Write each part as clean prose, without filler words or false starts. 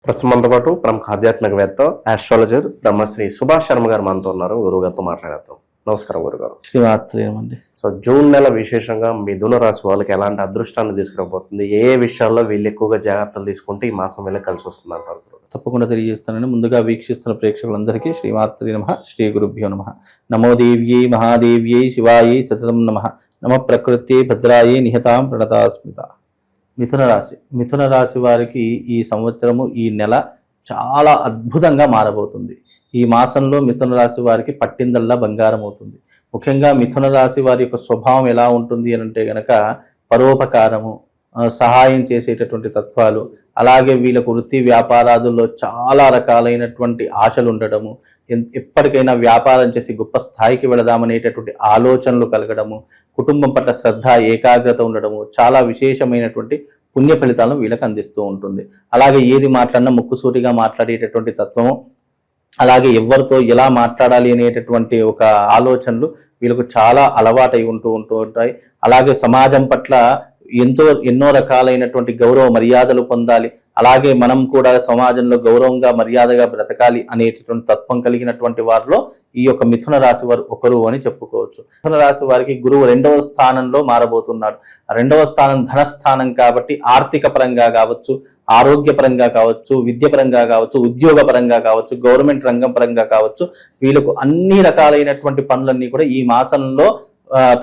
ప్రస్తుతం మనతో పాటు ప్రముఖ ఆధ్యాత్మికవేత్త ఆస్ట్రాలజర్ బ్రహ్మశ్రీ సుభాష్ శర్మ గారు మనతో ఉన్నారు. గురువు గారితో మాట్లాడతాం. నమస్కారం గురుగారు. శ్రీమాత్రేయమండి. సో జూన్ నెల విశేషంగా మిథున రాశి వాళ్ళకి ఎలాంటి అదృష్టాన్ని తీసుకురాబోతుంది, ఏ విషయాల్లో వీళ్ళు ఎక్కువగా జాగ్రత్తలు తీసుకుంటే ఈ మాసం వెళ్ళి కలిసి వస్తుంది అంటారు? తప్పకుండా తెలియజేస్తానని ముందుగా వీక్షిస్తున్న ప్రేక్షకులందరికీ శ్రీమాత్రే నమః, శ్రీ గురుభ్యో నమః. నమో దేవ్యై మహాదేవ్యై శివాయై సతతం నమః. నమ ప్రకృత్యై భద్రాయై నిహతాం ప్రణతాస్మిత. మిథున రాశి వారికి ఈ సంవత్సరము, ఈ నెల చాలా అద్భుతంగా మారబోతుంది. ఈ మాసంలో మిథున రాశి వారికి పట్టిందల్లా బంగారం అవుతుంది. ముఖ్యంగా మిథున రాశి వారి యొక్క స్వభావం ఎలా ఉంటుంది అని అంటే గనక పరోపకారము, సహాయం చేసేటటువంటి తత్వాలు, అలాగే వీళ్ళకు వృత్తి వ్యాపారాదుల్లో చాలా రకాలైనటువంటి ఆశలు ఉండడము, ఎప్పటికైనా వ్యాపారం చేసి గొప్ప స్థాయికి వెళదామనేటటువంటి ఆలోచనలు కలగడము, కుటుంబం పట్ల శ్రద్ధ ఏకాగ్రత ఉండడము, చాలా విశేషమైనటువంటి పుణ్య ఫలితాలను వీళ్ళకి అందిస్తూ ఉంటుంది. అలాగే ఏది మాట్లాడినా ముక్కుసూటిగా మాట్లాడేటటువంటి తత్వము, అలాగే ఎవరితో ఎలా మాట్లాడాలి అనేటటువంటి ఒక ఆలోచనలు వీళ్ళకు చాలా అలవాటై ఉంటూ ఉంటాయి. అలాగే సమాజం పట్ల ఎన్నో రకాలైనటువంటి గౌరవ మర్యాదలు పొందాలి, అలాగే మనం కూడా సమాజంలో గౌరవంగా మర్యాదగా బ్రతకాలి అనేటటువంటి తత్వం కలిగినటువంటి వారిలో ఈ యొక్క మిథున రాశి వారు ఒకరు అని చెప్పుకోవచ్చు. మిథున రాశి వారికి గురువు 2వ స్థానంలో మారబోతున్నాడు. 2వ స్థానం ధనస్థానం కాబట్టి ఆర్థిక పరంగా కావచ్చు, ఆరోగ్యపరంగా కావచ్చు, విద్య పరంగా కావచ్చు, ఉద్యోగ పరంగా కావచ్చు, గవర్నమెంట్ రంగం పరంగా కావచ్చు, వీళ్ళకు అన్ని రకాలైనటువంటి పనులన్నీ కూడా ఈ మాసంలో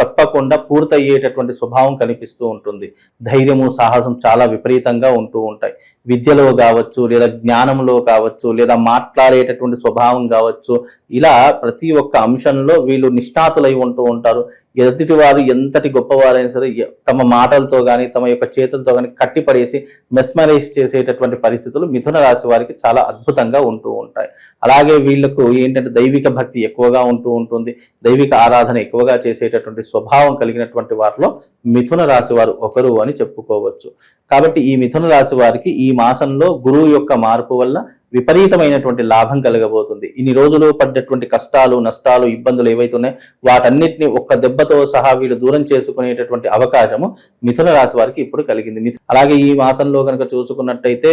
తప్పకుండా పూర్తయ్యేటటువంటి స్వభావం కనిపిస్తూ ఉంటుంది. ధైర్యము, సాహసం చాలా విపరీతంగా ఉంటూ ఉంటాయి. విద్యలో కావచ్చు, లేదా జ్ఞానంలో కావచ్చు, లేదా మాట్లాడేటటువంటి స్వభావం కావచ్చు, ఇలా ప్రతి ఒక్క అంశంలో వీళ్ళు నిష్ణాతులై ఉంటూ ఉంటారు. ఎదుటి వారు ఎంతటి గొప్పవారైనా సరే తమ మాటలతో కానీ తమ యొక్క చేతులతో కానీ కట్టిపడేసి మెస్మరైజ్ చేసేటటువంటి పరిస్థితులు మిథున రాశి వారికి చాలా అద్భుతంగా ఉంటూ ఉంటాయి. అలాగే వీళ్ళకు ఏంటంటే దైవిక భక్తి ఎక్కువగా ఉంటూ ఉంటుంది. దైవిక ఆరాధన ఎక్కువగా చేసేటటువంటి స్వభావం కలిగినటువంటి వారిలో మిథున రాశి వారు ఒకరు అని చెప్పుకోవచ్చు. కాబట్టి ఈ మిథున రాశి వారికి ఈ మాసంలో గురువు యొక్క మార్పు వల్ల విపరీతమైనటువంటి లాభం కలగబోతుంది. ఇన్ని రోజులు పడ్డటువంటి కష్టాలు, నష్టాలు, ఇబ్బందులు ఏవైతే ఉన్నాయో వాటన్నిటిని ఒక్క దెబ్బతో సహా వీళ్ళు దూరం చేసుకునేటటువంటి అవకాశము మిథున రాశి వారికి ఇప్పుడు కలిగింది. అలాగే ఈ మాసంలో కనుక చూసుకున్నట్టయితే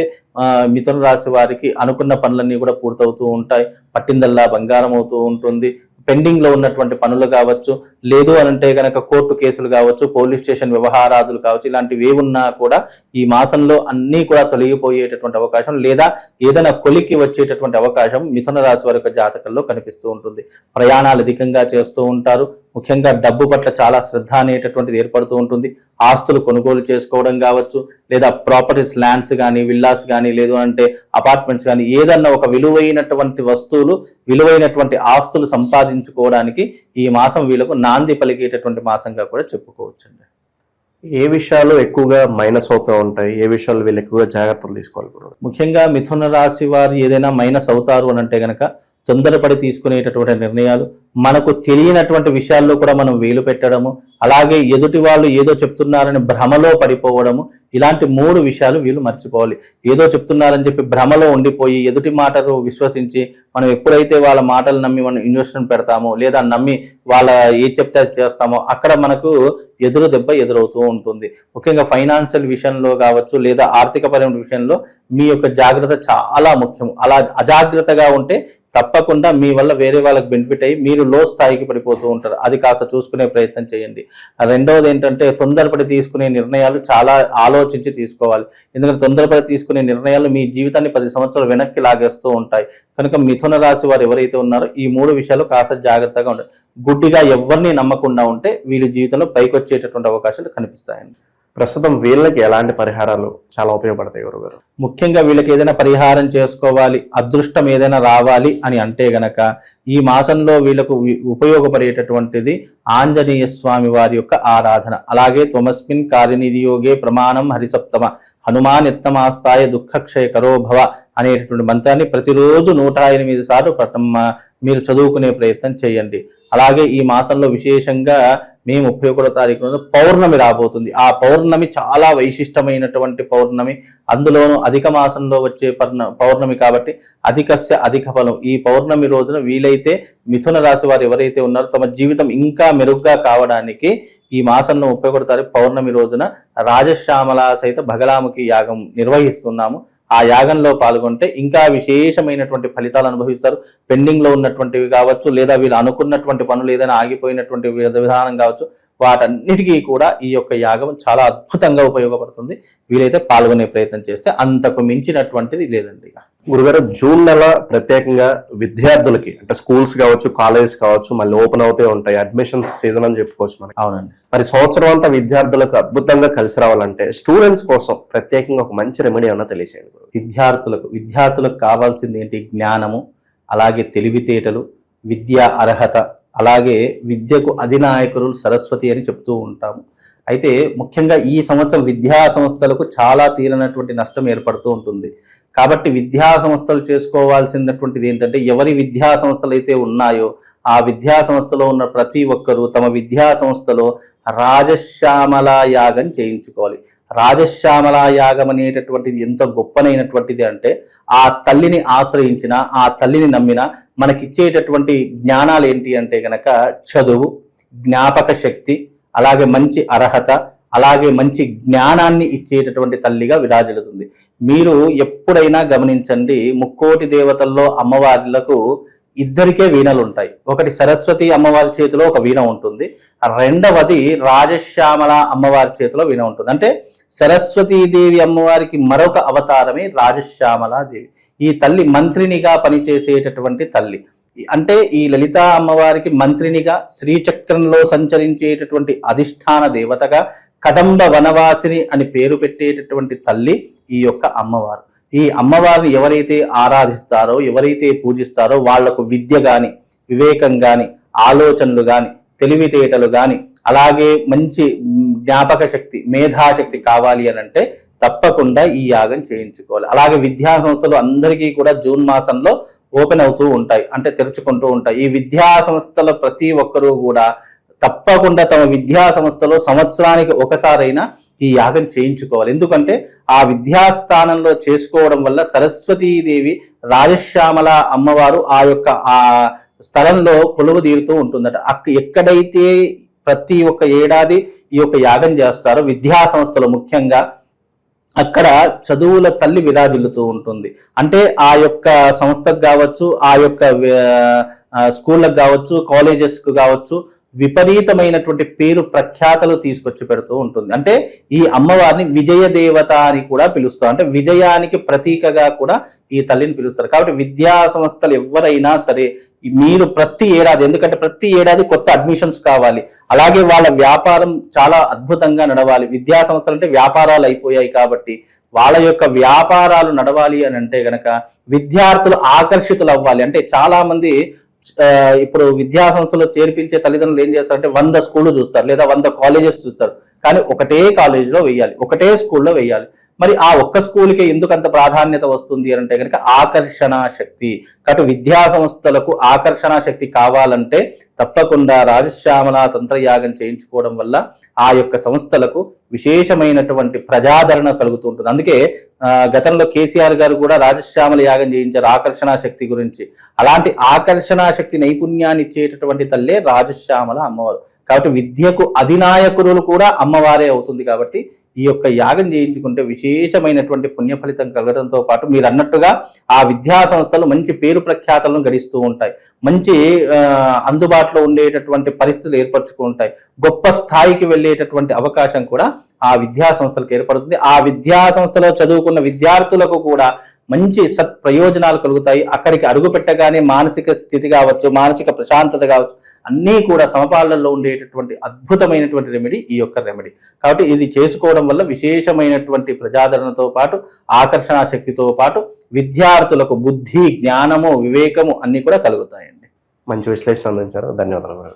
మిథున రాశి వారికి అనుకున్న పనులన్నీ కూడా పూర్తవుతూ ఉంటాయి. పట్టిందల్లా బంగారం అవుతూ ఉంటుంది. పెండింగ్ లో ఉన్నటువంటి పనులు కావచ్చు, లేదు అనంటే కనుక కోర్టు కేసులు కావచ్చు, పోలీస్ స్టేషన్ వ్యవహారాదులు కావచ్చు, ఇలాంటివి ఏమున్నా కూడా ఈ మాసంలో అన్నీ కూడా తొలగిపోయేటటువంటి అవకాశం, లేదా ఏదైనా కొలికి వచ్చేటటువంటి అవకాశం మిథున రాశి వారి యొక్క జాతకంలో కనిపిస్తూ ఉంటుంది. ప్రయాణాలు అధికంగా చేస్తూ ఉంటారు. ముఖ్యంగా డబ్బు పట్ల చాలా శ్రద్ధ అనేటటువంటిది ఏర్పడుతూ ఉంటుంది. ఆస్తులు కొనుగోలు చేసుకోవడం కావచ్చు, లేదా ప్రాపర్టీస్, ల్యాండ్స్ కానీ, విల్లాస్ కానీ, లేదు అంటే అపార్ట్మెంట్స్ కానీ, ఏదన్నా ఒక విలువైనటువంటి వస్తువులు, విలువైనటువంటి ఆస్తులు సంపాదించుకోవడానికి ఈ మాసం వీళ్ళకు నాంది పలికేటటువంటి మాసంగా కూడా చెప్పుకోవచ్చండి. ఏ విషయాలు ఎక్కువగా మైనస్ అవుతూ ఉంటాయి, ఏ విషయాలు వీళ్ళు ఎక్కువగా జాగ్రత్తలు తీసుకోవాలి? ముఖ్యంగా మిథున రాశి వారు ఏదైనా మైనస్ అవుతారు అని అంటే గనక తొందరపడి తీసుకునేటటువంటి నిర్ణయాలు, మనకు తెలియనటువంటి విషయాల్లో కూడా మనం వేలు పెట్టడము, అలాగే ఎదుటి వాళ్ళు ఏదో చెప్తున్నారని భ్రమలో పడిపోవడము, ఇలాంటి 3 విషయాలు వీళ్ళు మర్చిపోవాలి. ఏదో చెప్తున్నారని చెప్పి భ్రమలో ఉండిపోయి ఎదుటి మాటలు విశ్వసించి మనం ఎప్పుడైతే వాళ్ళ మాటలు నమ్మి మనం ఇన్వెస్ట్మెంట్ పెడతామో, లేదా నమ్మి వాళ్ళ ఏది చెప్తే అది చేస్తామో అక్కడ మనకు ఎదురు దెబ్బ ఎదురవుతూ ఉంటుంది. ముఖ్యంగా ఫైనాన్షియల్ విషయంలో కావచ్చు, లేదా ఆర్థికపరమైన విషయంలో మీ యొక్క జాగ్రత్త చాలా ముఖ్యం. అలా అజాగ్రత్తగా ఉంటే తప్పకుండా మీ వల్ల వేరే వాళ్ళకి బెనిఫిట్ అయ్యి మీరు లో స్థాయికి పడిపోతూ ఉంటారు. అది కాస్త చూసుకునే ప్రయత్నం చేయండి. రెండవది ఏంటంటే తొందరపడి తీసుకునే నిర్ణయాలు చాలా ఆలోచించి తీసుకోవాలి. ఎందుకంటే తొందరపడి తీసుకునే నిర్ణయాలు మీ జీవితాన్ని 10 సంవత్సరాలు వెనక్కి లాగేస్తూ ఉంటాయి. కనుక మిథున రాశి వారు ఎవరైతే ఉన్నారో ఈ 3 విషయాలు కాస్త జాగ్రత్తగా ఉంటాయి. గుడ్డిగా ఎవరిని నమ్మకుండా ఉంటే వీళ్ళ జీవితంలో పైకి వచ్చేటటువంటి అవకాశాలు కనిపిస్తాయండి. ప్రస్తుతం వీళ్ళకి ఎలాంటి పరిహారాలు చాలా ఉపయోగపడతాయి గురుగారు? ముఖ్యంగా వీళ్ళకి ఏదైనా పరిహారం చేసుకోవాలి, అదృష్టం ఏదైనా రావాలి అని అంటే గనక ఈ మాసంలో వీళ్ళకు ఉపయోగపడేటటువంటిది ఆంజనేయ స్వామి వారి యొక్క ఆరాధన. అలాగే త్వమస్మిన్ కార్యనిధియోగే ప్రమాణం హరిసప్తమ హనుమాన్ ఎత్తమాస్తాయ దుఃఖక్షయ కరో భవ అనేటటువంటి మంత్రాన్ని ప్రతిరోజు 108 సార్లు మీరు చదువుకునే ప్రయత్నం చేయండి. అలాగే ఈ మాసంలో విశేషంగా మే 31వ తారీఖున పౌర్ణమి రాబోతుంది. ఆ పౌర్ణమి చాలా వైశిష్టమైనటువంటి పౌర్ణమి. అందులోనూ అధిక మాసంలో వచ్చే పౌర్ణమి కాబట్టి అధికస్య అధిక ఫలం. ఈ పౌర్ణమి రోజున వీలైతే మిథున రాశి వారు ఎవరైతే ఉన్నారో తమ జీవితం ఇంకా మెరుగ్గా కావడానికి ఈ మాసంలో 31వ తారీఖు పౌర్ణమి రోజున రాజశ్యామల సహిత బగలాముఖి యాగం నిర్వహిస్తున్నాము. ఆ యాగంలో పాల్గొంటే ఇంకా విశేషమైనటువంటి ఫలితాలు అనుభవిస్తారు. పెండింగ్ లో ఉన్నటువంటివి కావచ్చు, లేదా వీళ్ళు అనుకున్నటువంటి పనులు ఏదైనా ఆగిపోయినటువంటి విధానం కావచ్చు, వాటన్నిటికీ కూడా ఈ యొక్క యాగం చాలా అద్భుతంగా ఉపయోగపడుతుంది. వీలైతే పాల్గొనే ప్రయత్నం చేస్తే అంతకు మించినటువంటిది లేదండి. గురుగారు, జూన్ నెల ప్రత్యేకంగా విద్యార్థులకి అంటే స్కూల్స్ కావచ్చు, కాలేజెస్ కావచ్చు, మళ్ళీ ఓపెన్ అవుతూ ఉంటాయి. అడ్మిషన్స్ సీజన్ అని చెప్పుకోవచ్చు మనకి. అవునండి. మరి సంవత్సరం అంతా విద్యార్థులకు అద్భుతంగా కలిసి రావాలంటే స్టూడెంట్స్ కోసం ప్రత్యేకంగా ఒక మంచి రెమెడీ ఏమన్నా తెలియచేయండి. విద్యార్థులకు కావాల్సింది ఏంటి? జ్ఞానము, అలాగే తెలివితేటలు, విద్యా అర్హత, అలాగే విద్యకు అధినాయకులు సరస్వతి అని చెప్తూ ఉంటాము. అయితే ముఖ్యంగా ఈ సంవత్సరం విద్యా సంస్థలకు చాలా తీరనటువంటి నష్టం ఏర్పడుతూ ఉంటుంది. కాబట్టి విద్యా సంస్థలు చేసుకోవాల్సినటువంటిది ఏంటంటే, ఎవరి విద్యా సంస్థలు అయితే ఉన్నాయో ఆ విద్యా సంస్థలో ఉన్న ప్రతి ఒక్కరూ తమ విద్యా సంస్థలో రాజశ్యామల యాగం చేయించుకోవాలి. రాజశ్యామల యాగం అనేటటువంటిది ఎంత గొప్పనైనటువంటిది అంటే, ఆ తల్లిని ఆశ్రయించిన, ఆ తల్లిని నమ్మిన మనకిచ్చేటటువంటి జ్ఞానాలు ఏంటి అంటే గనక చదువు, జ్ఞాపక శక్తి, అలాగే మంచి అర్హత, అలాగే మంచి జ్ఞానాన్ని ఇచ్చేటటువంటి తల్లిగా విరాజిల్లుతుంది. మీరు ఎప్పుడైనా గమనించండి, ముక్కోటి దేవతల్లో అమ్మవార్లకు ఇద్దరికే వీణలు ఉంటాయి. ఒకటి సరస్వతి అమ్మవారి చేతిలో ఒక వీణ ఉంటుంది, రెండవది రాజశ్యామల అమ్మవారి చేతిలో వీణ ఉంటుంది. అంటే సరస్వతీదేవి అమ్మవారికి మరొక అవతారమే రాజశ్యామలాదేవి. ఈ తల్లి మంత్రినిగా పనిచేసేటటువంటి తల్లి. అంటే ఈ లలితా అమ్మవారికి మంత్రినిగా, శ్రీచక్రంలో సంచరించేటటువంటి అధిష్టాన దేవతగా, కదంబ వనవాసిని అని పేరు పెట్టేటటువంటి తల్లి ఈ యొక్క అమ్మవారు. ఈ అమ్మవారిని ఎవరైతే ఆరాధిస్తారో, ఎవరైతే పూజిస్తారో వాళ్లకు విద్య గాని, వివేకం గాని, ఆలోచనలు గాని, తెలివితేటలు గాని, అలాగే మంచి జ్ఞాపక శక్తి, మేధాశక్తి కావాలి అని అంటే తప్పకుండా ఈ యాగం చేయించుకోవాలి. అలాగే విద్యా సంస్థలు అందరికీ కూడా జూన్ మాసంలో ఓపెన్ అవుతూ ఉంటాయి, అంటే తెరుచుకుంటూ ఉంటాయి. ఈ విద్యా సంస్థల ప్రతి ఒక్కరూ కూడా తప్పకుండా తమ విద్యా సంస్థలో సంవత్సరానికి ఒకసారైనా ఈ యాగం చేయించుకోవాలి. ఎందుకంటే ఆ విద్యాస్థానంలో చేసుకోవడం వల్ల సరస్వతీదేవి, రాజశ్యామల అమ్మవారు ఆ యొక్క ఆ స్థలంలో కొలువు తీరుతూ ఉంటుందట. ఎక్కడైతే ప్రతి ఒక్క ఏడాది ఈ యొక్క యాగం చేస్తారో విద్యా సంస్థలు ముఖ్యంగా, అక్కడ చదువుల తల్లి విరాజిల్లుతూ ఉంటుంది. అంటే ఆ యొక్క సంస్థకు కావచ్చు, ఆ యొక్క స్కూళ్ళకు కావచ్చు, కాలేజెస్కు కావచ్చు, విపరీతమైనటువంటి పేరు ప్రఖ్యాతలు తీసుకొచ్చి పెడుతూ ఉంటుంది. అంటే ఈ అమ్మవారిని విజయ దేవత అని కూడా పిలుస్తారు. అంటే విజయానికి ప్రతీకగా కూడా ఈ తల్లిని పిలుస్తారు. కాబట్టి విద్యా సంస్థలు ఎవరైనా సరే మీరు ప్రతి ఏడాది, ఎందుకంటే ప్రతి ఏడాది కొత్త అడ్మిషన్స్ కావాలి, అలాగే వాళ్ళ వ్యాపారం చాలా అద్భుతంగా నడవాలి. విద్యా సంస్థలు అంటే వ్యాపారాలు అయిపోయాయి కాబట్టి వాళ్ళ యొక్క వ్యాపారాలు నడవాలి అని అంటే గనక విద్యార్థులు ఆకర్షితులు అవ్వాలి. అంటే చాలా మంది ఇప్పుడు విద్యా సంస్థలో చేర్పించే తల్లిదండ్రులు ఏం చేస్తారంటే 100 స్కూళ్ళు చూస్తారు, లేదా 100 కాలేజెస్ చూస్తారు, కానీ ఒకటే కాలేజీలో వేయాలి, ఒకటే స్కూల్లో వేయాలి. మరి ఆ ఒక్క స్కూల్కి ఎందుకు అంత ప్రాధాన్యత వస్తుంది అని అంటే కనుక ఆకర్షణ శక్తి. కాబట్టి విద్యా సంస్థలకు ఆకర్షణ శక్తి కావాలంటే తప్పకుండా రాజశ్యామల తంత్రయాగం చేయించుకోవడం వల్ల ఆ యొక్క సంస్థలకు విశేషమైనటువంటి ప్రజాదరణ కలుగుతూ ఉంటుంది. అందుకే గతంలో కేసీఆర్ గారు కూడా రాజశ్యామల యాగం చేయించారు ఆకర్షణ శక్తి గురించి. అలాంటి ఆకర్షణ శక్తి నైపుణ్యాన్ని ఇచ్చేటటువంటి తల్లే రాజశ్యామల అమ్మవారు. కాబట్టి విద్యకు అధినాయకులు కూడా అమ్మవారే అవుతుంది. కాబట్టి ఈ యొక్క యాగం చేయించుకుంటే విశేషమైనటువంటి పుణ్య ఫలితం కలగడంతో పాటు మీరు అన్నట్టుగా ఆ విద్యా సంస్థలు మంచి పేరు ప్రఖ్యాతలను గడిస్తూ ఉంటాయి, మంచి అందుబాటులో ఉండేటటువంటి పరిస్థితులు ఏర్పరచుకుంటాయి, గొప్ప స్థాయికి వెళ్ళేటటువంటి అవకాశం కూడా ఆ విద్యా సంస్థలకు ఏర్పడుతుంది. ఆ విద్యా సంస్థలో చదువుకున్న విద్యార్థులకు కూడా మంచి ప్రయోజనాలు కలుగుతాయి. అక్కడికి అడుగు పెట్టగానే మానసిక స్థితి కావచ్చు, మానసిక ప్రశాంతత కావచ్చు, అన్నీ కూడా సమపాలనలో ఉండేటటువంటి అద్భుతమైనటువంటి రెమెడీ ఈ యొక్క రెమెడీ. కాబట్టి ఇది చేసుకోవడం వల్ల విశేషమైనటువంటి ప్రజాదరణతో పాటు ఆకర్షణ శక్తితో పాటు విద్యార్థులకు బుద్ధి, జ్ఞానము, వివేకము అన్నీ కూడా కలుగుతాయండి. మంచి విశ్లేషణ అందించారు. ధన్యవాదాలు.